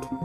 દૂરદર્શનના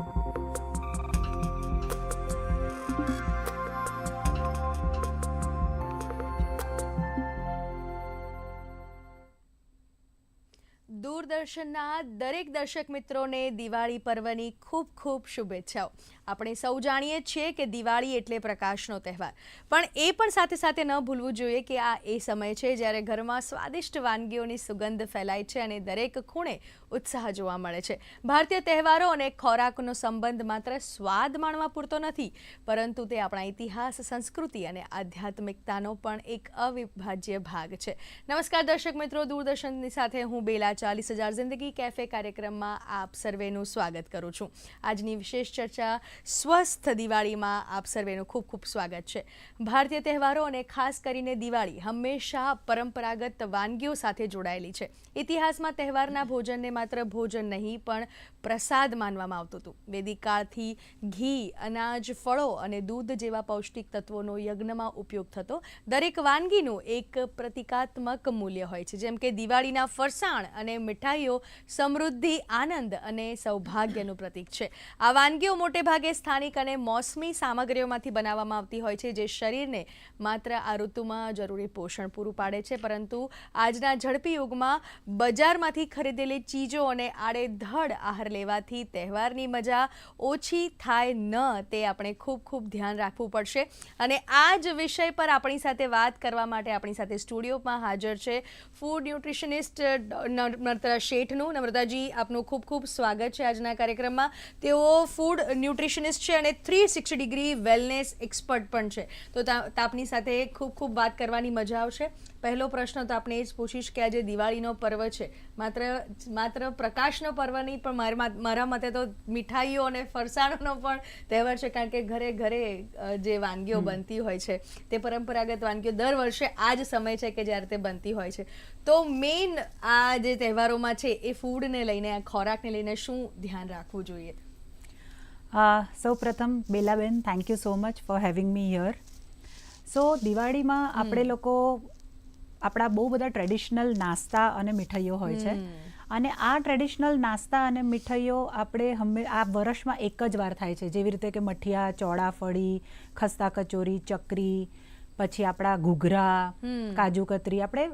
દરેક દર્શક મિત્રોને દિવાળી પર્વની ખૂબ ખૂબ શુભેચ્છાઓ। આપણે સૌ જાણીએ છીએ કે દિવાળી એટલે પ્રકાશનો તહેવાર, પણ એ પણ સાથે સાથે ન ભૂલવું જોઈએ કે આ એ સમય છે જ્યારે ઘરમાં સ્વાદિષ્ટ વાનગીઓની સુગંધ ફેલાય છે અને દરેક ખૂણે ઉત્સાહ જોવા મળે છે। ભારતીય તહેવારો અને ખોરાકનો સંબંધ માત્ર સ્વાદ માણવા પૂરતો નથી, પરંતુ તે આપણા ઇતિહાસ, સંસ્કૃતિ અને આધ્યાત્મિકતાનો પણ એક અવિભાજ્ય ભાગ છે। નમસ્કાર દર્શક મિત્રો, દૂરદર્શનની સાથે હું બેલા 40,000 જિંદગી કેફે કાર્યક્રમમાં આપ સર્વેનું સ્વાગત કરું છું। આજની વિશેષ ચર્ચા સ્વસ્થ દિવાળીમાં આપ સર્વેનું ખૂબ ખૂબ સ્વાગત છે। ભારતીય તહેવારો અને ખાસ કરીને દિવાળી હંમેશા પરંપરાગત વાનગીઓ સાથે જોડાયેલી છે। ઇતિહાસમાં તહેવારના ભોજનને માત્ર ભોજન નહીં પણ પ્રસાદ માનવામાં આવતું હતું। વૈદિક કાળથી ઘી, અનાજ, ફળો અને દૂધ જેવા પૌષ્ટિક તત્વોનો યજ્ઞમાં ઉપયોગ થતો। દરેક વાનગીનું એક પ્રતિકાત્મક મૂલ્ય હોય છે, જેમ કે દિવાળીના ફરસાણ અને મીઠાઈઓ સમૃદ્ધિ, આનંદ અને સૌભાગ્યનું પ્રતીક છે। આ વાનગીઓ મોટે ભાગે સ્થાનિક અને મોસમી સામગ્રીઓમાંથી બનાવવામાં આવતી હોય છે, જે શરીરને માત્ર આ ઋતુમાં જરૂરી પોષણ પૂરું પાડે છે, પરંતુ આજના ઝડપી યુગમાં બજારમાંથી ખરીદેલી ચીજો અને આડેધડ આહાર લેવાથી તહેવારની મજા ઓછી થાય ન, તે આપણે ખૂબ ખૂબ ધ્યાન રાખવું પડશે। અને આ જ વિષય પર આપણી સાથે વાત કરવા માટે આપણી સાથે સ્ટુડિયોમાં હાજર છે ફૂડ ન્યુટ્રિશનિસ્ટ નમ્રતા શેઠનું। નમ્રતાજી, આપનું ખૂબ ખૂબ સ્વાગત છે આજના કાર્યક્રમમાં। તેઓ ફૂડ ન્યુટ્રિશનિસ્ટ છે અને 360 ડિગ્રી વેલનેસ એક્સપર્ટ પણ છે, તો આપની સાથે ખૂબ ખૂબ વાત કરવાની મજા આવશે। પહેલો પ્રશ્ન તો આપણે એ જ પૂછીશ કે આજે દિવાળીનો પર્વ છે, માત્ર પ્રકાશનો પર્વ નહીં, પણ મારા મતે તો મીઠાઈઓ અને ફરસાણનો પણ તહેવાર છે, કારણ કે ઘરે ઘરે જે વાનગીઓ બનતી હોય છે તે પરંપરાગત વાનગીઓ દર વર્ષે આ જ સમય છે કે જ્યારે તે બનતી હોય છે। તો મેઇન આ જે તહેવારોમાં છે એ ફૂડને લઈને, આ ખોરાકને લઈને શું ધ્યાન રાખવું જોઈએ? સૌ પ્રથમ Belaben, thank you so much for having me here. So દિવાળીમાં આપણે લોકો આપણા બહુ બધા ટ્રેડિશનલ નાસ્તા અને મીઠાઈઓ હોય છે, અને આ ટ્રેડિશનલ નાસ્તા અને મીઠાઈઓ આપણે આ વર્ષમાં એક જ વાર થાય છે, જેવી રીતે કે મઠિયા, ચોળાફળી, ખસ્તા કચોરી, ચકરી, પછી આપણા ઘૂઘરા, કાજુ કતરી આપણે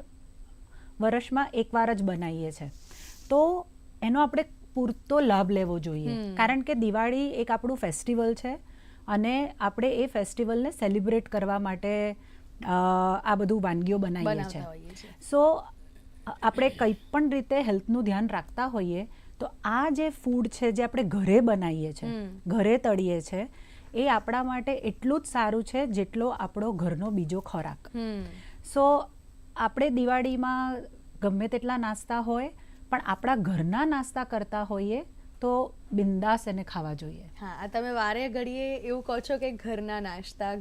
વર્ષમાં એકવાર જ બનાવીએ છીએ। તો એનો આપણે પૂરતો લાભ લેવો જોઈએ, કારણ કે દિવાળી એક આપણું ફેસ્ટિવલ છે અને આપણે એ ફેસ્ટિવલને સેલિબ્રેટ કરવા માટે આ બધું વાનગીઓ બનાવીએ છીએ। સો આપણે કંઈ પણ રીતે હેલ્થનું ધ્યાન રાખતા હોઈએ તો આ જે ફૂડ છે જે આપણે ઘરે બનાવીએ છીએ, ઘરે તળીએ છીએ, એ આપણા માટે એટલું જ સારું છે જેટલો આપણો ઘરનો બીજો ખોરાક। સો આપણે દિવાળીમાં ગમે તેટલા નાસ્તા હોય, પણ આપણા ઘરના નાસ્તા કરતા હોઈએ તો બિંદાસ એને ખાવા જોઈએ। હા, તમે વારે ઘડીએ એવું કહો છો કે ઘરના નાસ્તા,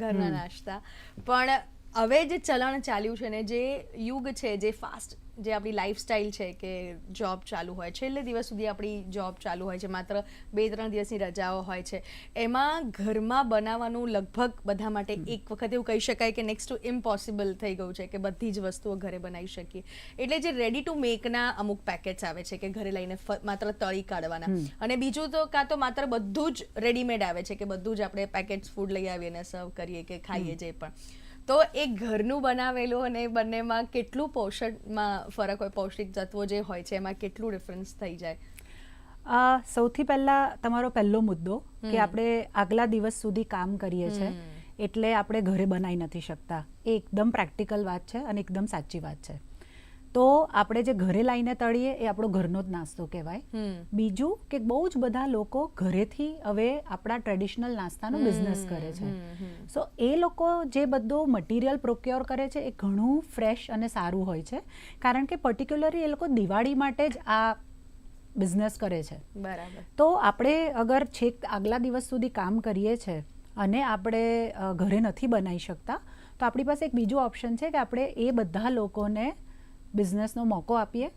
પણ હવે જે ચલણ ચાલ્યું છે ને, જે યુગ છે, જે ફાસ્ટ, જે આપણી લાઈફસ્ટાઈલ છે કે જોબ ચાલુ હોય, છેલ્લે દિવસ સુધી આપણી જોબ ચાલુ હોય છે, માત્ર 2-3 દિવસની રજાઓ હોય છે, એમાં ઘરમાં બનાવવાનું લગભગ બધા માટે એક વખત એવું કહી શકાય કે નેક્સ્ટ ટુ ઇમ્પોસિબલ થઈ ગયું છે કે બધી જ વસ્તુઓ ઘરે બનાવી શકીએ। એટલે જે રેડી ટુ મેકના અમુક પેકેટ્સ આવે છે કે ઘરે લઈને માત્ર તળી કાઢવાના, અને બીજું તો કાં તો માત્ર બધું જ રેડીમેડ આવે છે કે બધું જ આપણે પેકેટ્સ ફૂડ લઈ આવીએ અને સર્વ કરીએ કે ખાઈએ જે પણ। તો એ ઘરનું બનાવેલું અને બંનેમાં કેટલું પોષણમાં ફરક હોય, પૌષ્ટિક તત્વો જે હોય છે એમાં કેટલું ડિફરન્સ થઈ જાય? સૌથી પહેલાં તમારો પહેલો મુદ્દો કે આપણે આગલા દિવસ સુધી કામ કરીએ છીએ એટલે આપણે ઘરે બનાવી નથી શકતા, એ એકદમ પ્રેક્ટિકલ વાત છે અને એકદમ સાચી વાત છે। તો આપણે જે ઘરે લાવીને તળીએ એ આપણો ઘરનો જ નાસ્તો કહેવાય। બીજું કે બહુ જ બધા લોકો ઘરેથી હવે આપણા ટ્રેડિશનલ નાસ્તાનો બિઝનેસ કરે છે। સો એ લોકો જે બધો મટીરિયલ પ્રોક્યોર કરે છે એ ઘણું ફ્રેશ અને સારું હોય છે, કારણ કે પર્ટિક્યુલરલી એ લોકો દિવાળી માટે જ આ બિઝનેસ કરે છે। બરાબર। તો આપણે અગર છેક આગલા દિવસ સુધી કામ કરીએ છીએ અને આપણે ઘરે નથી બનાવી શકતા, તો આપણી પાસે એક બીજો ઓપ્શન છે કે આપણે એ બધા લોકોને બિઝનેસનો મોકો આપીએ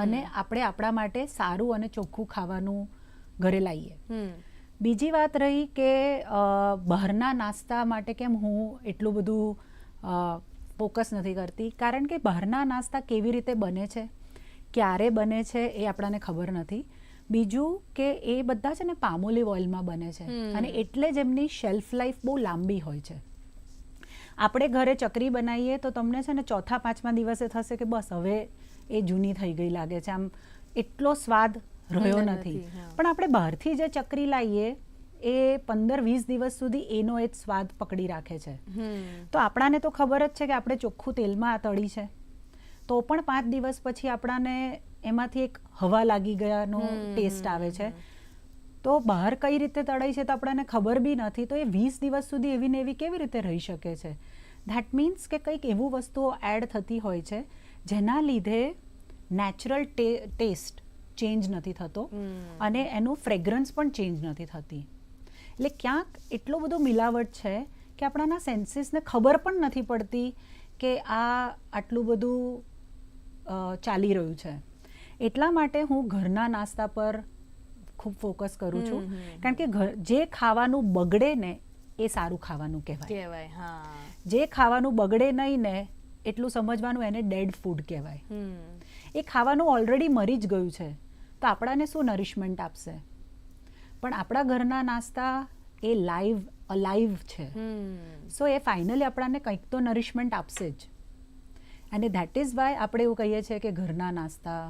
અને આપણે આપણા માટે સારું અને ચોખ્ખું ખાવાનું ઘરે લાવીએ। બીજી વાત રહી કે બહારના નાસ્તા માટે કેમ હું એટલું બધું ફોકસ નથી કરતી, કારણ કે બહારના નાસ્તા કેવી રીતે બને છે, ક્યારે બને છે એ આપણને ખબર નથી, બીજું કે એ બધા છે ને પામોલિવ ઓઇલમાં બને છે અને એટલે જ એમની શેલ્ફ લાઈફ બહુ લાંબી હોય છે. આપણે ઘરે ચકરી બનાવીએ તો તમને છે ને ચોથા પાંચમા દિવસે થશે કે બસ હવે એ જૂની થઈ ગઈ લાગે છે, આમ એટલો સ્વાદ રહ્યો નથી. પણ આપણે બહારથી જે ચકરી લાવીએ એ 15-20 દિવસ સુધી એનો એ જ સ્વાદ પકડી રાખે છે. તો આપણાને તો ખબર જ છે કે આપણે ચોખ્ખું તેલમાં તળી છે, તો પણ 5 દિવસ પછી આપણાને એમાંથી એક હવા લાગી ગયાનો ટેસ્ટ આવે છે. તો બહાર કઈ રીતે તળાઈ છે તો આપણને ખબર બી નથી, તો એ 20 દિવસ સુધી એવી ને એવી કેવી રીતે રહી શકે છે? ધેટ મીન્સ કે કંઈક એવું વસ્તુઓ એડ થતી હોય છે જેના લીધે નેચરલ ટેસ્ટ ચેન્જ નથી થતો અને એનું ફ્રેગ્રન્સ પણ ચેન્જ નથી થતી. એટલે ક્યાંક એટલો બધો મિલાવટ છે કે આપણાના સેન્સીસને ખબર પણ નથી પડતી કે આ આટલું બધું ચાલી રહ્યું છે. એટલા માટે હું ઘરના નાસ્તા પર ખૂબ ફોકસ કરું છું, કારણ કે જે ખાવાનું બગડે ને એ સારું ખાવાનું કહેવાય. જે ખાવાનું બગડે નહીં ને એટલું સમજવાનું એને ડેડ ફૂડ કહેવાય. એ ખાવાનું ઓલરેડી મરી જ ગયું છે તો આપણાને શું નરિશમેન્ટ આપશે? પણ આપણા ઘરના નાસ્તા એ અલાઈવ છે, સો એ ફાઇનલી આપણને કંઈક તો નરિશમેન્ટ આપશે જ. અને ધેટ ઇઝ વાય આપણે એવું કહીએ છીએ કે ઘરના નાસ્તા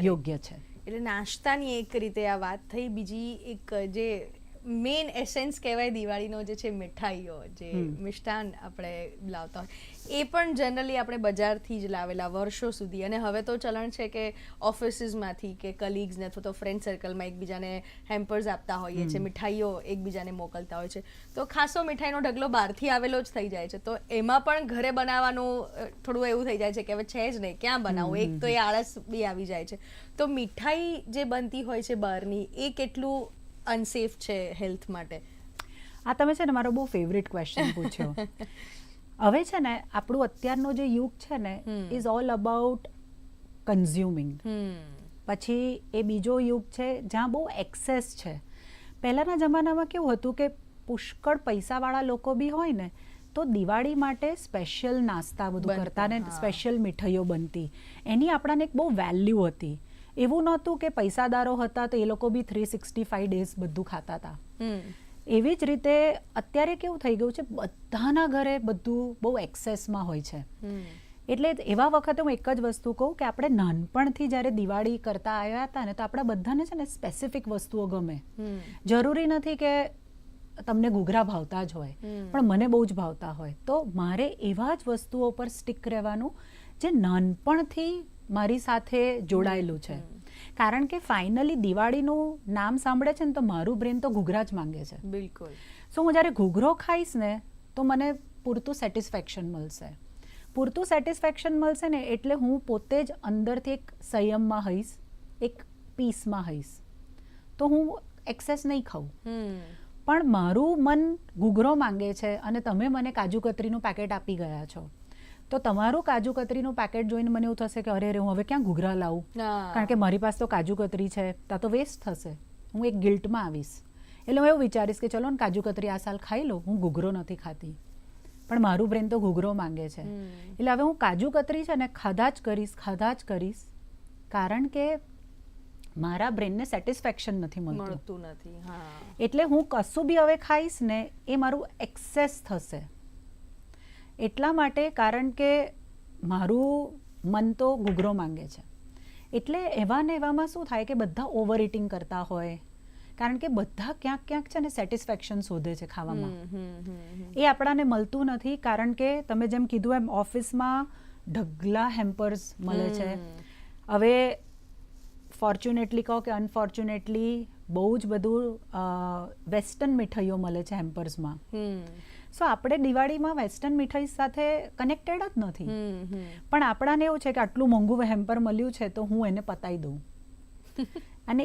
યોગ્ય છે. એટલે નાસ્તાની એક રીતે આ વાત થઈ. બીજી એક જે મેઇન એસેન્સ કહેવાય દિવાળીનો જે છે મીઠાઈઓ, જે મિષ્ટાન આપણે લાવતા હોય એ પણ જનરલી આપણે બજારથી જ લાવેલા વર્ષો સુધી. અને હવે તો ચલણ છે કે ઓફિસીસમાંથી કે કલીગ્સને અથવા તો ફ્રેન્ડ સર્કલમાં એકબીજાને હેમ્પર્સ આપતા હોઈએ છીએ, મીઠાઈઓ એકબીજાને મોકલતા હોય છે. તો ખાસો મીઠાઈનો ઢગલો બહારથી આવેલો જ થઈ જાય છે. તો એમાં પણ ઘરે બનાવવાનું થોડું એવું થઈ જાય છે કે હવે છે જ નહીં, ક્યાં બનાવવું? એક તો એ આળસ બી આવી જાય છે. તો મીઠાઈ જે બનતી હોય છે બહારની એ કેટલું અનસેફ છે હેલ્થ માટે? આ તમે છે ને મારો બહુ ફેવરિટ ક્વેશ્ચન પૂછ્યો. હવે છે ને આપણું અત્યારનો જે યુગ છે ને ઇઝ ઓલ અબાઉટ કન્ઝ્યુમિંગ. પછી એ બીજો યુગ છે જ્યાં બહુ એક્સેસ છે. પહેલાંના જમાનામાં કેવું હતું કે પુષ્કળ પૈસાવાળા લોકો બી હોય ને તો દિવાળી માટે સ્પેશિયલ નાસ્તા બધું કરતા ને સ્પેશિયલ મીઠાઈઓ બનતી. એની આપણાને એક બહુ વેલ્યુ હતી. એવું નહોતું કે પૈસાદારો હતા તો એ લોકો બી 365 ડેઝ બધું ખાતા હતા. એવી જ રીતે અત્યારે કેવું થઈ ગયું છે, બધાના ઘરે બધું બહુ એક્સેસમાં હોય છે. એટલે એવા વખતે હું એક જ વસ્તુ કહું કે આપણે નાનપણથી જ્યારે દિવાળી કરતા આવ્યા હતા ને તો આપણા બધાને છે ને સ્પેસિફિક વસ્તુઓ ગમે. જરૂરી નથી કે તમને ઘૂઘરા ભાવતા જ હોય, પણ મને બહુ જ ભાવતા હોય. તો મારે એવા જ વસ્તુઓ પર સ્ટીક રહેવાનું જે નાનપણથી મારી સાથે જોડાયેલું છે. કારણ કે ફાઇનલી દિવાળીનું નામ સાંભળે છે ને તો મારું બ્રેન તો ઘૂઘરા જ માંગે છે. બિલકુલ. સો હું જ્યારે ઘૂઘરો ખાઈશ ને તો મને પૂરતું સેટિસ્ફેક્શન મળશે. પૂરતું સેટિસ્ફેક્શન મળશે ને એટલે હું પોતે જ અંદરથી એક સંયમમાં હઈશ, એક પીસમાં હઈશ. તો હું એક્સેસ નહીં ખાઉં. પણ મારું મન ઘૂઘરો માંગે છે અને તમે મને કાજુ કતરીનું પેકેટ આપી ગયા છો, તો તમારું કાજુ કતરીનું પેકેટ જોઈને મને એવું થશે કે અરે હું હવે ક્યાં ઘૂઘરા લાવું, કારણ કે મારી પાસે તો કાજુ કતરી છે, ત્યાં તો વેસ્ટ થશે. હું એક ગિલ્ટમાં આવીશ. એટલે હું એવું વિચારીશ કે ચલો ને કાજુ કતરી આ સાલ ખાઈ લો, હું ઘૂઘરો નથી ખાતી. પણ મારું બ્રેન તો ઘૂઘરો માંગે છે. એટલે હવે હું કાજુ કતરી છે ને ખાધા જ કરીશ, કારણ કે મારા બ્રેનને સેટિસ્ફેક્શન નથી મળતું. એટલે હું કશું બી હવે ખાઈશ ને એ મારું એક્સેસ થશે. એટલા માટે, કારણ કે મારું મન તો ઘૂઘરો માંગે છે. એટલે એવા ને એવામાં શું થાય કે બધા ઓવર ઇટિંગ કરતા હોય, કારણ કે બધા ક્યાંક છે ને સેટિસ્ફેક્શન શોધે છે ખાવામાં. એ આપણાને મળતું નથી, કારણ કે તમે જેમ કીધું એમ ઓફિસમાં ઢગલા હેમ્પર્સ મળે છે. હવે ફોર્ચ્યુનેટલી કહો કે અનફોર્ચ્યુનેટલી બહુ જ બધું વેસ્ટર્ન મીઠાઈઓ મળે છે હેમ્પર્સમાં. સો આપણે દિવાળીમાં વેસ્ટર્ન મીઠાઈ સાથે કનેક્ટેડ જ નથી. પણ આપણાને એવું છે કે આટલું મોંઘું હેમ્પર મળ્યું છે તો હું એને પતાવી દઉં. અને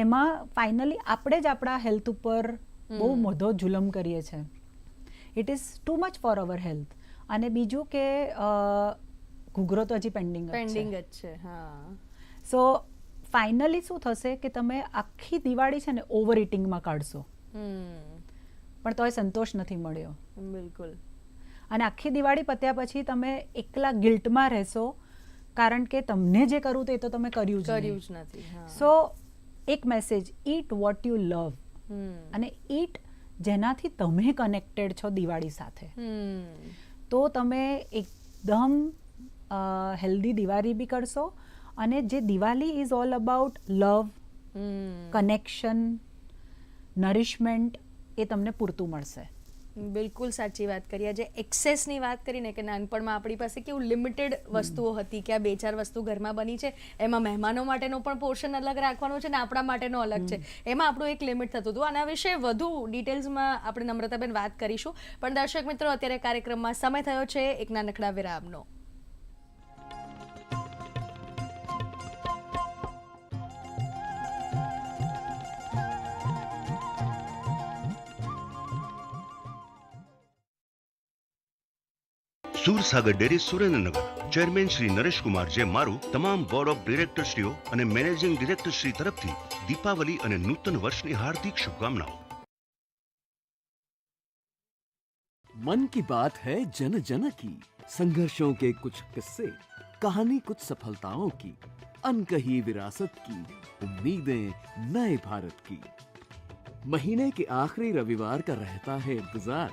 એમાં ફાઇનલી આપણે જ આપણા હેલ્થ ઉપર બહુ મોટો જુલમ કરીએ છીએ. It is too much for hour health. અને બીજું કે ઘૂઘરો તો હજી પેન્ડિંગ જ છે. સો ફાઇનલી શું થશે કે તમે આખી દિવાળી છે ને ઓવર ઇટિંગમાં કાઢશો, પણ તોય સંતોષ નથી મળ્યો. બિલકુલ. અને આખી દિવાળી પત્યા પછી તમે એકલા ગિલ્ટમાં રહેશો કારણ કે તમને જે કરવું હતું એ તો તમે કર્યું જ કર્યું નહીં. જ નથી. હા. સો એક message, eat what you love, અને ઈટ જેનાથી તમે કનેક્ટેડ છો દિવાળી સાથે, તો તમે એકદમ હેલ્ધી દિવાળી બી કરશો. અને જે Diwali is all about love, connection, nourishment, એ તમને પૂરતું મળશે. બિલકુલ સાચી વાત કરી. આજે એક્સેસની વાત કરીને કે નાનપણમાં આપણી પાસે કેવું લિમિટેડ વસ્તુઓ હતી કે આ 2-4 વસ્તુ ઘરમાં બની છે, એમાં મહેમાનો માટેનો પણ પોર્શન અલગ રાખવાનો છે ને આપણા માટેનો અલગ છે, એમાં આપણું એક લિમિટ થતું હતું. આના વિશે વધુ ડિટેલ્સમાં આપણે નમ્રતાબેન વાત કરીશું, પણ દર્શક મિત્રો અત્યારે કાર્યક્રમમાં સમય થયો છે એક નાનકડા વિરામનો. સુરસાગર ડેરી સુરેન્દ્રનગર ચેરમેન શ્રી નરેશ કુમાર જે મારું તમામ બોર્ડ ઓફ ડિરેક્ટરશ્રીઓ અને મેનેજિંગ ડિરેક્ટરશ્રી તરફથી દીપાવલી અને નૂતન વર્ષની હાર્દિક શુભકામનાઓ. मन की बात है जन जन की, संघर्षों के कुछ किस्से, कहानी कुछ सफलताओं की, अनकही विरासत की, उम्मीदें नए भारत की. महीने के आखिरी रविवार का रहता है इंतजार.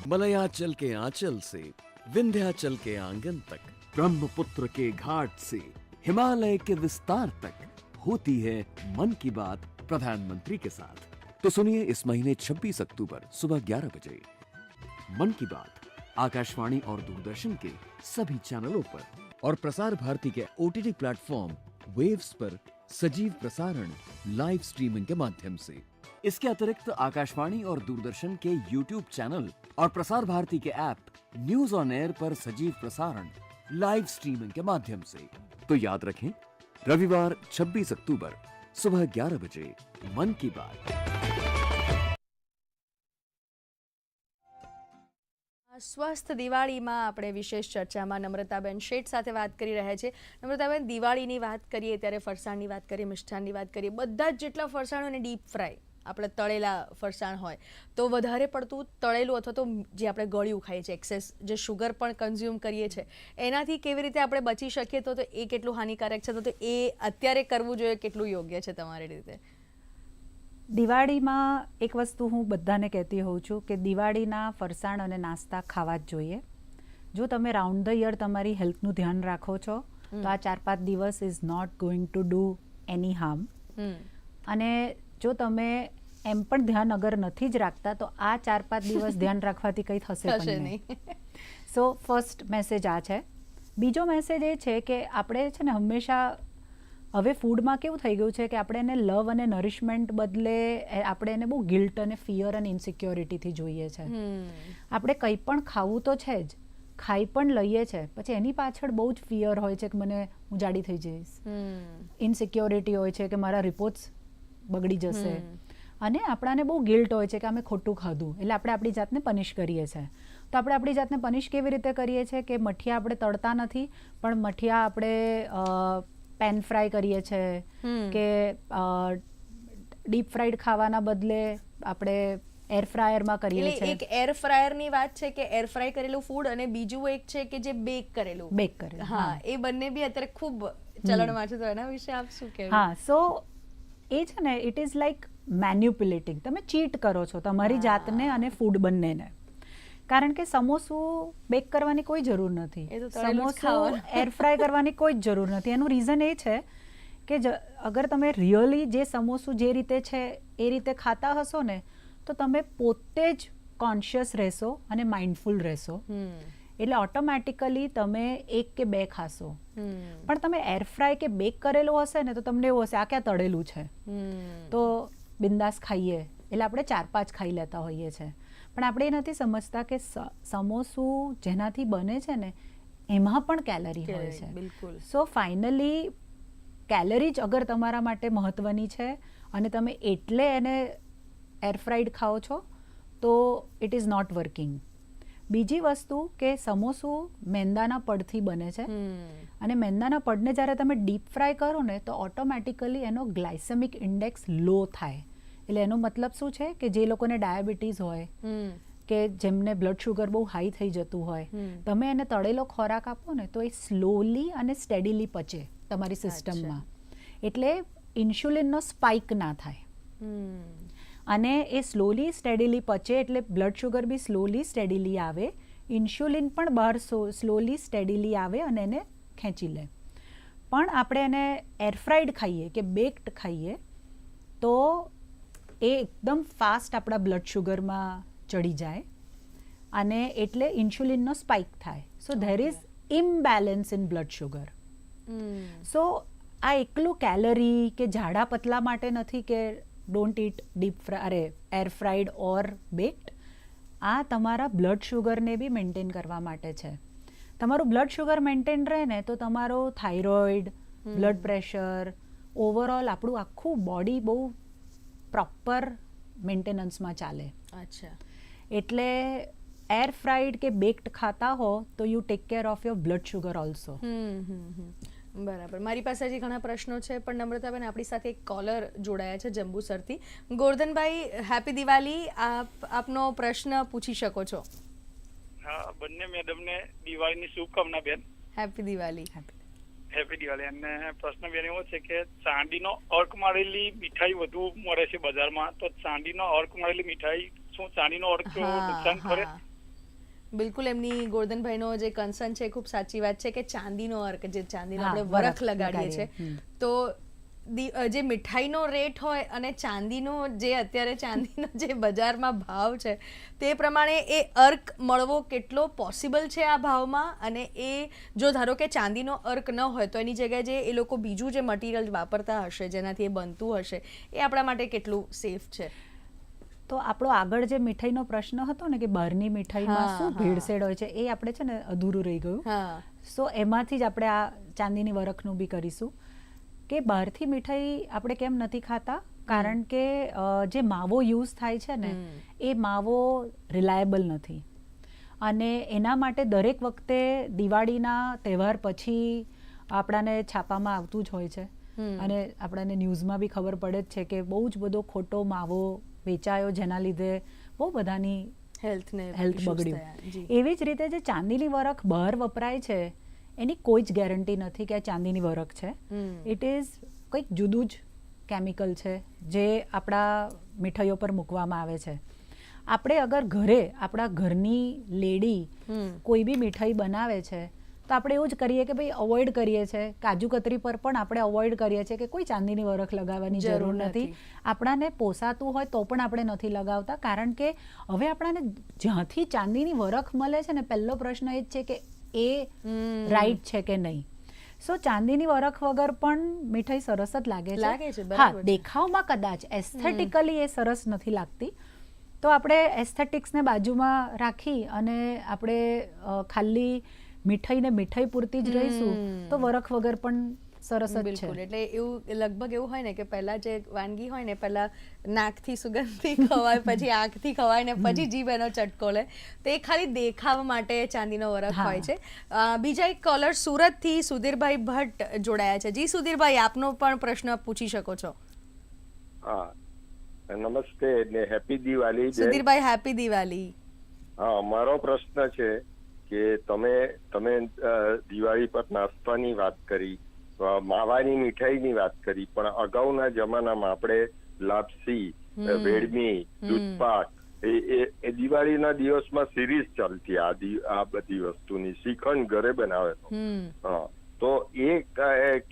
मलयाचल के आंचल से विंध्याचल के आंगन तक, ब्रह्मपुत्र के घाट से हिमालय के विस्तार तक होती है मन की बात प्रधानमंत्री के साथ. तो सुनिए इस महीने 26 अक्टूबर सुबह 11 बजे मन की बात आकाशवाणी और दूरदर्शन के सभी चैनलों पर और प्रसार भारती के OTT प्लेटफॉर्म वेव्स पर सजीव प्रसारण लाइव स्ट्रीमिंग के माध्यम से. इसके अतिरिक्त आकाशवाणी और दूरदर्शन के YouTube चैनल और प्रसार भारती के ऐप न्यूज ऑन एयर पर सजीव प्रसारण लाइव स्ट्रीमिंग के माध्यम से. तो याद रखें, रविवार 26 अक्टूबर सुबह 11 बजे मन की बात. સ્વસ્થ દિવાળીમાં આપણે વિશેષ ચર્ચામાં નમ્રતાબેન શેઠ સાથે વાત કરી રહ્યા છે. નમ્રતાબેન, દિવાળીની વાત કરીએ ત્યારે ફરસાણની વાત કરીએ, મિષ્ઠાનની વાત કરીએ, બધા જ જેટલા ફરસાણ અને ડીપ ફ્રાય આપણે તળેલા ફરસાણ હોય તો વધારે પડતું તળેલું અથવા તો જે આપણે ગળ્યું ખાઈએ છીએ, એક્સેસ જે શુગર પણ કન્ઝ્યુમ કરીએ છીએ, એનાથી કેવી રીતે આપણે બચી શકીએ, તો એ કેટલું હાનિકારક છે, તો એ અત્યારે કરવું જોઈએ કેટલું યોગ્ય છે તમારી રીતે? દિવાળીમાં એક વસ્તુ હું બધાને કહેતી હોઉં છું કે દિવાળીના ફરસાણ અને નાસ્તા ખાવા જ જોઈએ. જો તમે રાઉન્ડ ધ યર તમારી હેલ્થનું ધ્યાન રાખો છો તો આ 4-5 દિવસ is not going to do any harm. અને જો તમે એમ પણ ધ્યાન અગર નથી જ રાખતા તો આ 4-5 દિવસ ધ્યાન રાખવાથી કંઈ થશે પણ નહીં. સો ફર્સ્ટ મેસેજ આ છે. બીજો મેસેજ એ છે કે આપણે છે ને હંમેશા હવે ફૂડમાં કેવું થઈ ગયું છે કે આપણે એને લવ અને નરિશમેન્ટ બદલે આપણે એને બહુ ગિલ્ટ અને ફિયર અને ઇન્સિક્યોરિટીથી જોઈએ છે. આપણે કંઈ પણ ખાવું તો છે જ, ખાઈ પણ લઈએ છે, પછી એની પાછળ બહુ જ ફિયર હોય છે કે હું જાડી થઈ જઈશ, ઇન્સિક્યોરિટી હોય છે કે મારા રિપોર્ટ્સ બગડી જશે, અને આપણાને બહુ ગિલ્ટ હોય છે કે અમે ખોટું ખાધું, એટલે આપણે આપણી જાતને પનિશ કરીએ છીએ. તો આપણે આપણી જાતને પનિશ કેવી રીતે કરીએ છીએ કે મઠિયા આપણે તળતા નથી, પણ મઠિયા આપણે પેન ફ્રાય કરીએ છીએ કે ડીપ ફ્રાઈડ ખાવાના બદલે આપણે એર ફ્રાયરમાં કરીએ છીએ. એક એર ફ્રાયરની વાત છે કે એર ફ્રાય કરેલું ફૂડ, અને બીજું એક છે કે જે બેક કરેલું. હા, એ બંને બી અત્યારે ખૂબ ચલણમાં છે, તો એના વિશે આપ શું કહેવું? હા, સો એ છે ને, ઇટ ઇઝ લાઈક મેન્યુપ્યુલેટિંગ. તમે ચીટ કરો છો તમારી જાતને અને ફૂડ બંનેને. કારણ કે સમોસું બેક કરવાની કોઈ જરૂર નથી, સમોસું એર ફ્રાય કરવાની કોઈ જ જરૂર નથી. એનું રીઝન એ છે કે અગર તમે રિયલી જે સમોસું જે રીતે છે એ રીતે ખાતા હશો ને, તો તમે પોતે જ કોન્શિયસ રહેશો અને માઇન્ડફુલ રહેશો, એટલે ઓટોમેટિકલી તમે 1 કે 2 ખાશો. પણ તમે એર ફ્રાય કે બેક કરેલું હશે ને તો તમને એવું હશે આ ક્યાં તળેલું છે, તો બિંદાસ ખાઈએ, એટલે આપણે 4-5 ખાઈ લેતા હોઈએ છીએ. પણ આપણે એ નથી સમજતા કે સમોસું જેનાથી બને છે ને એમાં પણ કેલરી હોય છે. સો ફાઇનલી કેલરી જ અગર તમારા માટે મહત્વની છે અને તમે એટલે એને એર ફ્રાઈડ ખાઓ છો તો ઇટ ઇઝ નોટ વર્કિંગ. બીજી વસ્તુ કે સમોસું મેંદાના પડથી બને છે, અને મેંદાના પડને જ્યારે તમે ડીપ ફ્રાય કરો ને તો ઓટોમેટિકલી એનો ગ્લાયસેમિક ઇન્ડેક્સ લો થાય. એટલે એનો મતલબ શું છે કે જે લોકોને ડાયાબિટીસ હોય, કે જેમને બ્લડ શુગર બહુ હાઈ થઈ જતું હોય, તમે એને તળેલો ખોરાક આપો ને તો એ સ્લોલી અને સ્ટેડીલી પચે તમારી સિસ્ટમમાં, એટલે ઇન્સ્યુલિનનો સ્પાઇક ના થાય. અને એ સ્લોલી સ્ટેડીલી પચે એટલે બ્લડ શુગર બી સ્લોલી સ્ટેડીલી આવે, ઇન્સ્યુલિન પણ બહાર સ્લોલી સ્ટેડીલી આવે અને એને ખેંચી લે. પણ આપણે એને એરફ્રાઈડ ખાઈએ કે બેક્ડ ખાઈએ તો એ એકદમ ફાસ્ટ આપણા બ્લડ શુગરમાં ચડી જાય અને એટલે ઇન્સ્યુલિનનો સ્પાઇક થાય. So there is imbalance in blood sugar. So આ એકલું કેલરી કે જાડા પતલા માટે નથી કે don't eat air fried or baked. આ તમારા બ્લડ શુગરને બી મેન્ટેન કરવા માટે છે. તમારું બ્લડ શુગર મેન્ટેન રહે ને તો તમારો થાઇરોઇડ, બ્લડ પ્રેશર, ઓવરઓલ આપણું આખું બોડી બહુ પ્રોપર મેન્ટેનન્સમાં ચાલે. અચ્છા. એટલે એર ફ્રાઈડ કે બેક્ડ ખાતા હો તો you take care of your blood sugar also. બરાબર. મારી પાસે હજી ઘણા પ્રશ્નો છે, પણ નમ્રતાબેન આપણી સાથે એક કોલર જોડાયા છે જંબુસરથી. ગોરધનભાઈ, હેપી દિવાળી. આપનો પ્રશ્ન પૂછી શકો છો. હા, બંને મેડમને દિવાળીની શુભકામના બેન. હેપી દિવાળી. હેપી દિવાળી. અને પ્રશ્ન બેન એવો છે કે ચાંદીનો અર્ક મારેલી મીઠાઈ વધુ મળે છે બજારમાં, તો ચાંદીનો અર્ક મારેલી મીઠાઈ શું ચાંદીનો અર્ક નુકસાન કરે? બિલકુલ, એમની ગોરધનભાઈનો જે કન્સર્ન છે ખૂબ સાચી વાત છે કે ચાંદીનો અર્ક, જે ચાંદીનો આપણે વરખ લગાડીએ છીએ, તો જે મીઠાઈનો રેટ હોય અને ચાંદીનો જે અત્યારે ચાંદીનો જે બજારમાં ભાવ છે તે પ્રમાણે એ અર્ક મળવો કેટલો પોસિબલ છે આ ભાવમાં? અને એ જો ધારો કે ચાંદીનો અર્ક ન હોય તો એની જગ્યાએ જે એ લોકો બીજું જે મટીરિયલ વાપરતા હશે જેનાથી એ બનતું હશે, એ આપણા માટે કેટલું સેફ છે? તો આપણો આગળ જે મીઠાઈનો પ્રશ્ન હતો ને કે બહારની મીઠાઈમાં શું ભેળસેળ હોય છે, એ આપણે છે ને અધૂરું રહી ગયું. સો એમાંથી જ આપણે આ ચાંદીની વરખનું બી કરીશું કે બહારથી મીઠાઈ આપણે કેમ નથી ખાતા, કારણ કે જે માવો યુઝ થાય છે ને એ માવો રિલાયેબલ નથી. અને એના માટે દરેક વખતે દિવાળીના તહેવાર પછી આપણાને છાપામાં આવતું જ હોય છે અને આપણાને ન્યૂઝમાં બી ખબર પડે જ છે કે બહુ જ બધો ખોટો માવો વેચાયો, જેના લીધે બહુ બધાની હેલ્થ બગડ્યું. એવી જ રીતે જે ચાંદીની વરખ બહાર વપરાય છે એની કોઈ જ ગેરંટી નથી કે આ ચાંદીની વરખ છે. ઇટ ઇઝ કંઈક જુદું જ કેમિકલ છે જે આપણા મીઠાઈઓ પર મૂકવામાં આવે છે. આપણે અગર ઘરે આપણા ઘરની લેડી કોઈ બી મીઠાઈ બનાવે છે તો આપણે એવું જ કરીએ કે ભાઈ અવોઇડ કરીએ છીએ. કાજુ કતરી પર પણ આપણે અવોઇડ કરીએ છીએ કે કોઈ ચાંદીની વરખ લગાવવાની જરૂર નથી. આપણાને પોસાતું હોય તો પણ આપણે નથી લગાવતા, કારણ કે હવે આપણાને જ્યાંથી ચાંદીની વરખ મળે છે ને, પહેલો પ્રશ્ન એ જ છે કે એ રાઈટ છે કે નહીં. સો ચાંદીની વરખ વગર પણ મીઠાઈ સરસ જ લાગે છે. હા, દેખાવમાં કદાચ એસ્થેટિકલી એ સરસ નથી લાગતી, તો આપણે એસ્થેટિક્સને બાજુમાં રાખી અને આપણે ખાલી મીઠાઈને મીઠાઈ પૂરતી જ રહીશું તો વરખ વગર પણ સરસ જ છે. બિલકુલ. એટલે એવું લગભગ એવું હોય ને કે પહેલા જે વાનગી હોય ને, પહેલા નાકથી સુગંધથી ખવાય, પછી આંખથી ખવાય ને પછી જીભ એનો ચટકો લે, તો એ ખાલી દેખાવ માટે ચાંદીનો વરખ હોય છે. બીજા એક કોલર સુરતથી સુધીરભાઈ ભટ્ટ જોડાયા છે. જી સુધીરભાઈ, આપનો પણ પ્રશ્ન પૂછી શકો છો. હા, નમસ્તે ને હેપી દિવાળી. સુધીરભાઈ, હેપી દિવાળી. હા, મારો પ્રશ્ન છે કે તમે દિવાળી પર નાસ્તાની વાત કરી, માવાની મીઠાઈની વાત કરી, પણ અગાઉના જમાનામાં આપણે લાપસી, વેડમી, દૂધપાક એ દિવાળીના દિવસમાં સિરીઝ ચાલતી આ બધી વસ્તુની. શ્રીખંડ ઘરે બનાવે તો તો એ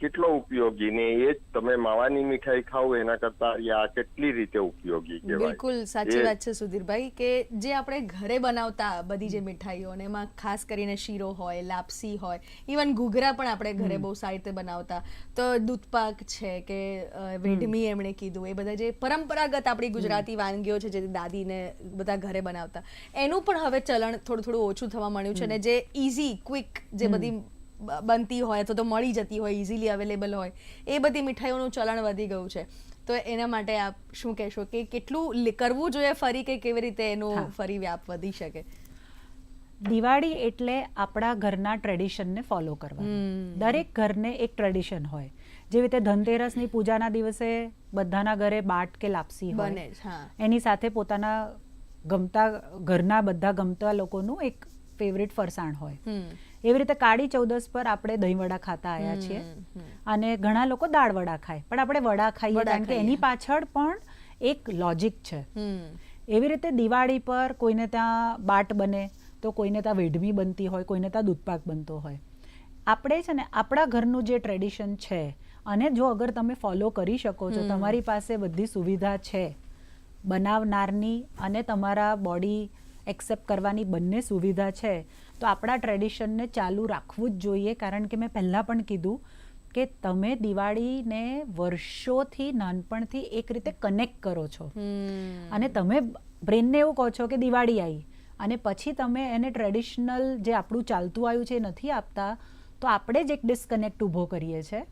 કેટલો ઉપયોગી, ને એ જ તમે માવાની મીઠાઈ ખાવ એના કરતા આ કેટલી રીતે ઉપયોગી કહેવાય? બિલકુલ સાચી વાત છે સુધીરભાઈ, કે જે આપણે ઘરે બનાવતા બધી જે મીઠાઈઓ, અને એમાં ખાસ કરીને શીરો હોય, લાપસી હોય, ઇવન ઘૂઘરા પણ આપણે ઘરે બહુ સારી રીતે બનાવતા, તો દૂધપાક છે કે વેડમી એમણે કીધું, એ બધા જે પરંપરાગત આપણી ગુજરાતી વાનગીઓ છે જે દાદીને બધા ઘરે બનાવતા, એનું પણ હવે ચલણ થોડું ઓછું થવા મળ્યું છે. અને જે ઇઝી ક્વિક જે બધી બનતી હોય અથવા તો મળી જતી હોય, ઇઝીલી અવેલેબલ હોય, એ બધી મીઠાઈઓનું ચલણ વધી ગયું છે. તો એના માટે આપ શું કહેશો કે કેટલું કરવું જોઈએ ફરી, કે કેવી રીતે એનું ફરી વ્યાપ વધી શકે? દિવાળી એટલે આપણા ઘરના ટ્રેડિશનને ફોલો કરવા. દરેક ઘરને એક ટ્રેડિશન હોય. જેવી રીતે ધનતેરસની પૂજાના દિવસે બધાના ઘરે બાટ કે લાપસી હોય, એની સાથે પોતાના ગમતા ઘરના બધા ગમતા લોકોનું એક ફેવરિટ ફરસાણ હોય. હમ. એવી રીતે કાળી ચૌદસ પર આપણે દહીંવડા ખાતા આવ્યા છીએ અને ઘણા લોકો દાળ વડા ખાય, પણ આપણે વડા ખાઈએ વડા કારણ કે ખાઈએ. એની પાછળ પણ એક લોજિક છે. હમ. એવી રીતે દિવાળી પર કોઈને ત્યાં બાટ બને તો કોઈને ત્યાં વેડમી બનતી હોય, કોઈને ત્યાં દૂધપાક બનતો હોય. આપણે છે ને આપણા ઘરનું જે ટ્રેડિશન છે અને જો અગર તમે ફોલો કરી શકો છો, તમારી પાસે બધી સુવિધા છે બનાવનારની અને તમારા બોડી એક્સેપ્ટ કરવાની બંને સુવિધા છે, તો આપણા ટ્રેડિશનને ચાલુ રાખવું જ જોઈએ. કારણ કે મેં પહેલાં પણ કીધું કે તમે દિવાળીને વર્ષોથી નાનપણથી એક રીતે કનેક્ટ કરો છો અને તમે બ્રેનને એવું કહો છો કે દિવાળી આવી અને પછી તમે એને ટ્રેડિશનલ જે આપણું ચાલતું આવ્યું છે એ નથી આપતા, તો આપણે જ એક ડિસ્કનેક્ટ ઊભો કરીએ છીએ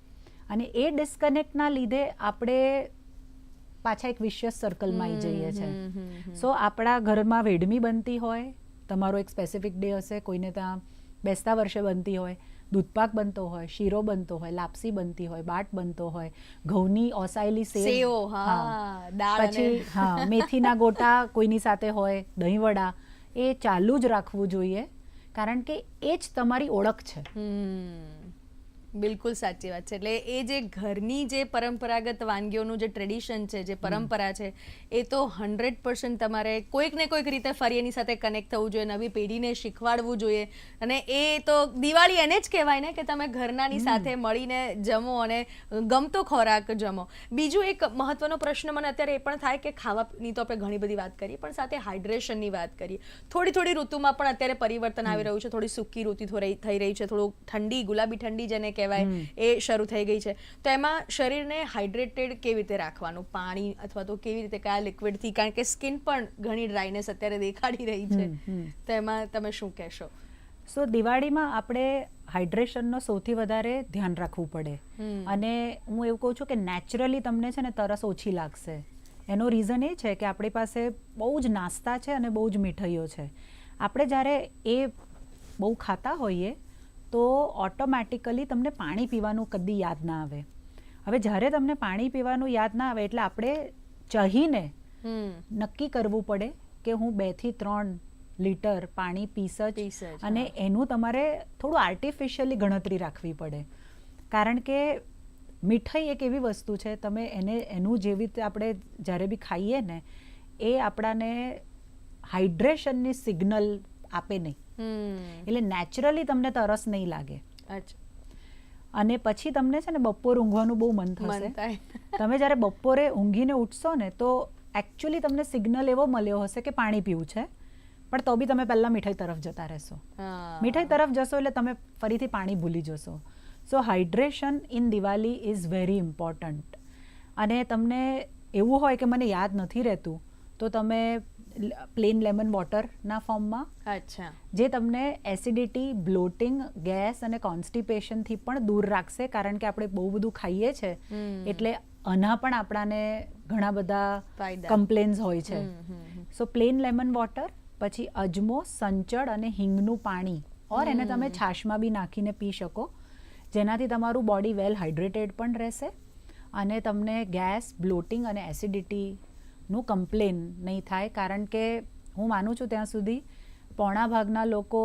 અને એ ડિસ્કનેક્ટના લીધે આપણે પાછા એક વિશિયસ સર્કલમાં આવી જઈએ છીએ. સો આપણા ઘરમાં વેડમી બનતી હોય, તમારો એક સ્પેસિફિક ડે હશે, કોઈને ત્યાં બેસતા વર્ષે બનતી હોય, દૂધપાક બનતો હોય, શીરો બનતો હોય, લાપસી બનતી હોય, બાટ બનતો હોય, ઘઉંની ઓસાયેલી સેવ, હા, દાળ અને- પછી હા મેથીના ગોટા કોઈની સાથે હોય, દહીંવડા, એ ચાલુ જ રાખવું જોઈએ કારણ કે એ જ તમારી ઓળખ છે. બિલકુલ સાચી વાત છે. એટલે એ જે ઘરની જે પરંપરાગત વાનગીઓનું જે ટ્રેડિશન છે, જે પરંપરા છે, એ તો 100% તમારે કોઈક ને કોઈક રીતે ફરી એની સાથે કનેક્ટ થવું જોઈએ, નવી પેઢીને શીખવાડવું જોઈએ. અને એ તો દિવાળી એને જ કહેવાય ને કે તમે ઘરનાની સાથે મળીને જમો અને ગમતો ખોરાક જમો. બીજું એક મહત્વનો પ્રશ્ન મને અત્યારે એ પણ થાય કે ખાવાની તો આપણે ઘણી બધી વાત કરી, પણ સાથે હાઇડ્રેશનની વાત કરીએ. થોડી ઋતુમાં પણ અત્યારે પરિવર્તન આવી રહ્યું છે, થોડી સૂકી ઋતુ થઈ રહી છે, થોડું ઠંડી, ગુલાબી ઠંડી જેને કહેવાય એ શરૂ થઈ ગઈ છે. તો એમાં શરીરને હાઇડ્રેટેડ કેવી રીતે રાખવાનું, પાણી અથવા તો કેવી રીતે કયા લિક્વિડથી, કારણ કે સ્કિન પણ ઘણી ડ્રાયનેસ અત્યારે દેખાડી રહી છે, તો એમાં તમે શું કહેશો? સો દિવાળીમાં આપણે હાઇડ્રેશનનો સૌથી વધારે ધ્યાન રાખવું પડે અને હું એવું કહું છું કે નેચરલી તમને છે ને તરસ ઓછી લાગશે. એનો રીઝન એ છે કે આપણી પાસે બહુ જ નાસ્તા છે અને બહુ જ મીઠાઈઓ છે. આપણે જ્યારે એ બહુ ખાતા હોઈએ તો ઓટોમેટિકલી તમને પાણી પીવાનું કદી યાદ ના આવે. હવે જ્યારે તમને પાણી પીવાનું યાદ ના આવે એટલે આપણે ચાહીને નક્કી કરવું પડે કે હું 2 થી 3 લીટર પાણી પીશ જ, અને એનું તમારે થોડું આર્ટિફિશિયલી ગણતરી રાખવી પડે. કારણ કે મીઠાઈ એક એવી વસ્તુ છે, તમે એનું જેવી રીતે આપણે જ્યારે બી ખાઈએ ને એ આપણાને હાઇડ્રેશનની સિગ્નલ આપે નહીં, એટલે નેચરલી તમને તરસ નહીં લાગે. અને પછી તમને છે ને બપોર ઊંઘવાનું બહુ મન થશે. તમે જ્યારે બપોરે ઊંઘીને ઉઠશો ને તો એકચ્યુઅલી તમને સિગ્નલ એવો મળ્યો હશે કે પાણી પીવું છે, પણ તો બી તમે પહેલાં મીઠાઈ તરફ જતા રહેશો. મીઠાઈ તરફ જશો એટલે તમે ફરીથી પાણી ભૂલી જશો. So hydration in Diwali is very important. અને તમને એવું હોય કે મને યાદ નથી રહેતું તો તમે પ્લેન લેમન વોટરના ફોર્મમાં, જે તમને એસિડિટી, બ્લોટિંગ, ગેસ અને કોન્સ્ટિપેશનથી પણ દૂર રાખશે. કારણ કે આપણે બહુ બધું ખાઈએ છીએ એટલે આના પણ આપણાને ઘણા બધા કમ્પ્લેન્સ હોય છે. સો પ્લેન લેમન વોટર, પછી અજમો, સંચળ અને હિંગનું પાણી, ઓર એને તમે છાશમાં બી નાખીને પી શકો, જેનાથી તમારું બોડી વેલ હાઇડ્રેટેડ પણ રહેશે અને તમને ગેસ, બ્લોટિંગ અને એસિડિટીનું કમ્પ્લેન નહીં થાય. કારણ કે હું માનું છું ત્યાં સુધી પોણા ભાગના લોકો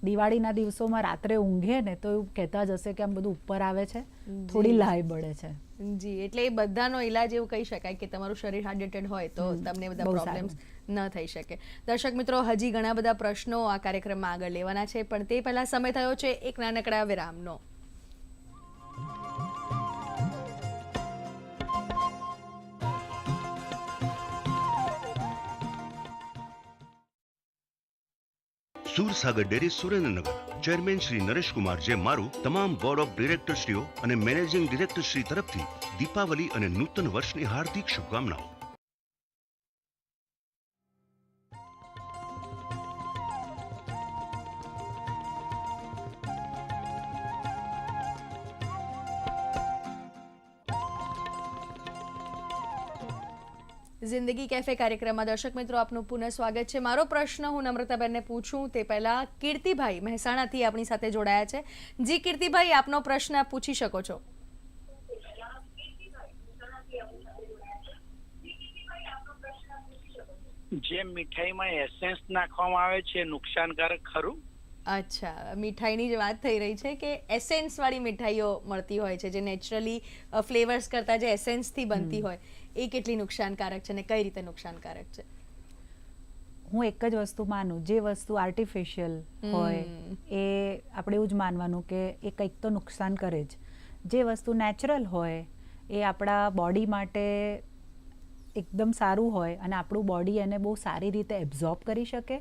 દિવાળીના દિવસોમાં રાત્રે ઊંઘે ને તો એવું કહેતા જ હશે કે આમ બધું ઉપર આવે છે, થોડી લાય બળે છે. જી, એટલે એ બધાનો ઇલાજ એવું કહી શકાય કે તમારું શરીર હાઇડ્રેટેડ હોય તો તમને બધા પ્રોબ્લેમ્સ ન થઈ શકે. દર્શક મિત્રો, હજી ઘણા બધા પ્રશ્નો આ કાર્યક્રમમાં આગળ લેવાના છે, પણ તે પહેલા સમય થયો છે એક નાનકડા વિરામનો. સુરસાગર ડેરી સુરેન્દ્રનગર ચેરમેન શ્રી નરેશકુમાર જે મારું તમામ બોર્ડ ઓફ ડિરેક્ટરશ્રીઓ અને મેનેજિંગ ડિરેક્ટરશ્રી તરફથી દીપાવલી અને નૂતન વર્ષની હાર્દિક શુભકામનાઓ. જિંદગી કેફે કાર્યક્રમમાં દર્શક મિત્રો આપનું પુનઃ સ્વાગત છે. મારો પ્રશ્ન હું નમ્રતાબેનને પૂછું તે પહેલા કીર્તિભાઈ મહેસાણાથી આપણી સાથે જોડાયા છે. જી કીર્તિભાઈ, આપનો પ્રશ્ન આપ પૂછી શકો છો. જે મીઠાઈમાં એસેન્સ નાખવામાં આવે છે એ નુકસાનકારક ખરું? અચ્છા, મીઠાઈની જ વાત થઈ રહી છે કે એસેન્સ વાળી મીઠાઈઓ મળતી હોય છે, જે નેચરલી ફ્લેવર્સ કરતાં જે એસેન્સથી બનતી હોય, એ કેટલી નુકસાનકારક છે અને કઈ રીતે નુકસાનકારક છે? હું એક જ વસ્તુ માનું, જે વસ્તુ આર્ટિફિશિયલ હોય એ આપણે એવું જ માનવાનું કે એ કંઈક તો નુકસાન કરે જ. જે વસ્તુ નેચરલ હોય એ આપણા બોડી માટે એકદમ સારું હોય અને આપણું બોડી એને બહુ સારી રીતે એબ્ઝોર્બ કરી શકે,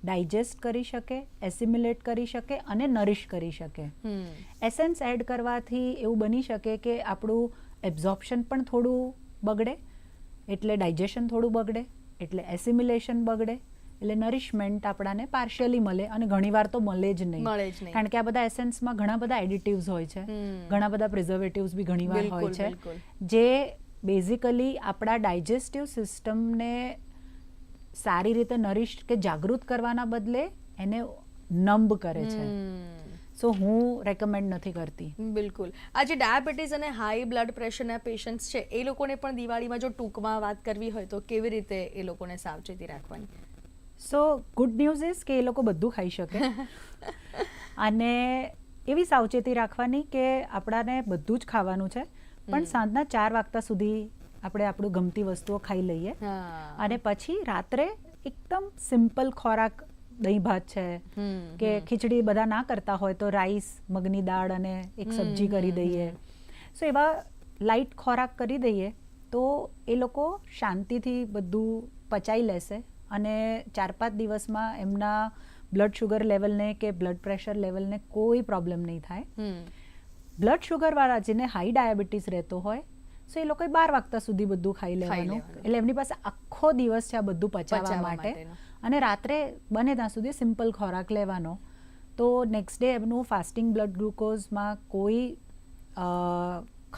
ડાયજેસ્ટ કરી શકે, એસિમ્યુલેટ કરી શકે અને નરિશ કરી શકે. એસેન્સ એડ કરવાથી એવું બની શકે કે આપણું એબ્ઝોર્પ્શન પણ થોડું બગડે, એટલે ડાયજેશન થોડું બગડે, એટલે એસિમ્યુલેશન બગડે, એટલે નરિશમેન્ટ આપણાને પાર્શિયલી મળે અને ઘણીવાર તો મળે જ નહીં. કારણ કે આ બધા એસેન્સમાં ઘણા બધા એડિટિવ્સ હોય છે, ઘણા બધા પ્રિઝર્વેટિવ્સ બી ઘણીવાર હોય છે, જે બેઝિકલી આપણા ડાયજેસ્ટિવ સિસ્ટમને સારી રીતે નરિશ કે જાગૃત કરવાના બદલે એને નમ્બ કરે છે. સો હું રેકમેન્ડ નથી કરતી. બિલકુલ. આ જે ડાયાબિટીસ અને હાઈ બ્લડ પ્રેશરના પેશન્ટ્સ છે, એ લોકોને પણ દિવાળીમાં જો ટૂંકમાં વાત કરવી હોય તો કેવી રીતે એ લોકોને સાવચેતી રાખવાની? સો ગુડ ન્યૂઝ ઇઝ કે એ લોકો બધું ખાઈ શકે અને એવી સાવચેતી રાખવાની કે આપણાને બધું જ ખાવાનું છે, પણ સાંજના 4 વાગતા સુધી આપણે આપણું ગમતી વસ્તુઓ ખાઈ લઈએ અને પછી રાત્રે એકદમ સિમ્પલ ખોરાક, દહીં ભાત છે કે ખીચડી બધા ના કરતા હોય તો રાઈસ, મગની દાળ અને એક સબ્જી કરી દઈએ. સો એવા લાઇટ ખોરાક કરી દઈએ તો એ લોકો શાંતિથી બધું પચાવી લેશે અને 4-5 દિવસમાં એમના બ્લડ શુગર લેવલને કે બ્લડ પ્રેશર લેવલને કોઈ પ્રોબ્લેમ નહીં થાય. બ્લડ શુગરવાળા જેને હાઈ ડાયાબિટીસ રહેતો હોય, સો એ લોકોએ 12 વાગતા સુધી બધું ખાઈ લેવાનું, એટલે એમની પાસે આખો દિવસ છે આ બધું પચાવવા માટે. અને રાત્રે બને ત્યાં સુધી સિમ્પલ ખોરાક લેવાનો, તો નેક્સ્ટ ડે એમનું ફાસ્ટિંગ બ્લડ ગ્લુકોઝમાં કોઈ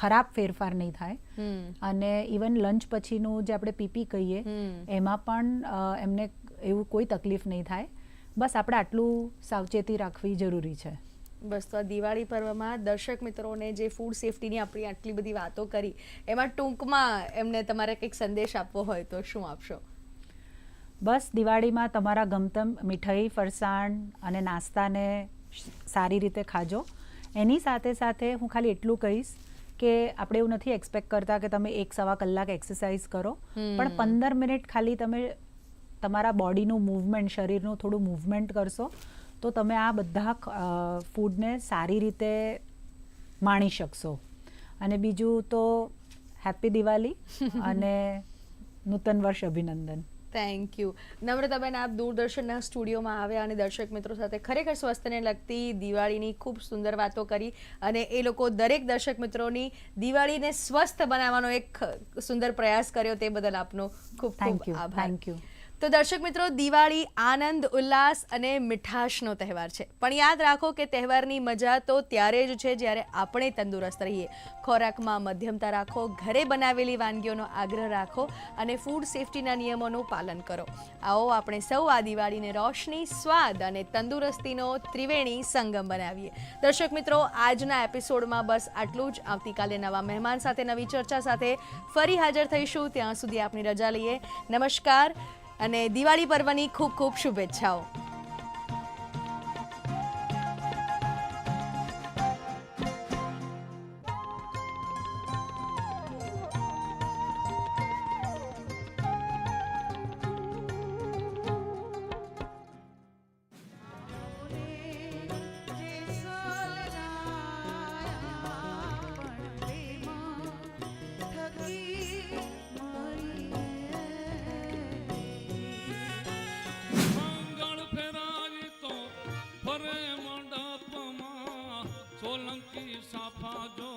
ખરાબ ફેરફાર નહીં થાય અને ઇવન લંચ પછીનું જે આપણે પીપી કહીએ એમાં પણ એમને એવું કોઈ તકલીફ નહીં થાય. બસ આપણે આટલું સાવચેતી રાખવી જરૂરી છે. બસ, તો આ દિવાળી પર્વમાં દર્શક મિત્રોને જે ફૂડ સેફ્ટીની આપણી આટલી બધી વાતો કરી, એમાં ટૂંકમાં એમને તમારે કંઈક સંદેશ આપવો હોય તો શું આપશો? બસ, દિવાળીમાં તમારા ગમતમ મીઠાઈ, ફરસાણ અને નાસ્તાને સારી રીતે ખાજો. એની સાથે સાથે હું ખાલી એટલું કહીશ કે આપણે એવું નથી એક્સપેક્ટ કરતા કે તમે 1-1.25 કલાક એક્સરસાઇઝ કરો, પણ 15 મિનિટ ખાલી તમે તમારા બોડીનું મૂવમેન્ટ, શરીરનું થોડું મૂવમેન્ટ કરશો તો તમે આ બધા ફૂડને સારી રીતે માણી શકશો. અને બીજું તો હેપી દિવાળી અને નૂતન વર્ષ અભિનંદન. થેન્ક યુ નમ્રતાબેન, આપ દૂરદર્શનના સ્ટુડિયોમાં આવ્યા અને દર્શક મિત્રો સાથે ખરેખર સ્વાસ્થ્યને લગતી દિવાળીની ખૂબ સુંદર વાતો કરી અને એ લોકો દરેક દર્શક મિત્રોની દિવાળીને સ્વસ્થ બનાવવાનો એક સુંદર પ્રયાસ કર્યો, તે બદલ આપનો ખૂબ ખૂબ આભાર. Thank you. તો દર્શક મિત્રો, દિવાળી આનંદ, ઉલ્લાસ અને મીઠાશનો તહેવાર છે, પણ યાદ રાખો કે તહેવારની મજા તો ત્યારે જ છે જ્યારે આપણે તંદુરસ્ત રહીએ. ખોરાકમાં મધ્યમતા રાખો, ઘરે બનાવેલી વાનગીઓનો આગ્રહ રાખો અને ફૂડ સેફ્ટીના નિયમોનું પાલન કરો. આવો આપણે સૌ આ દિવાળીને રોશની, સ્વાદ અને તંદુરસ્તીનો ત્રિવેણી સંગમ બનાવીએ. દર્શક મિત્રો, આજના એપિસોડમાં બસ આટલું જ. આવતીકાલે નવા મહેમાન સાથે, નવી ચર્ચા સાથે ફરી હાજર થઈશું. ત્યાં સુધી આપની રજા લઈએ. નમસ્કાર અને દિવાળી પર્વની ખૂબ ખૂબ શુભેચ્છાઓ.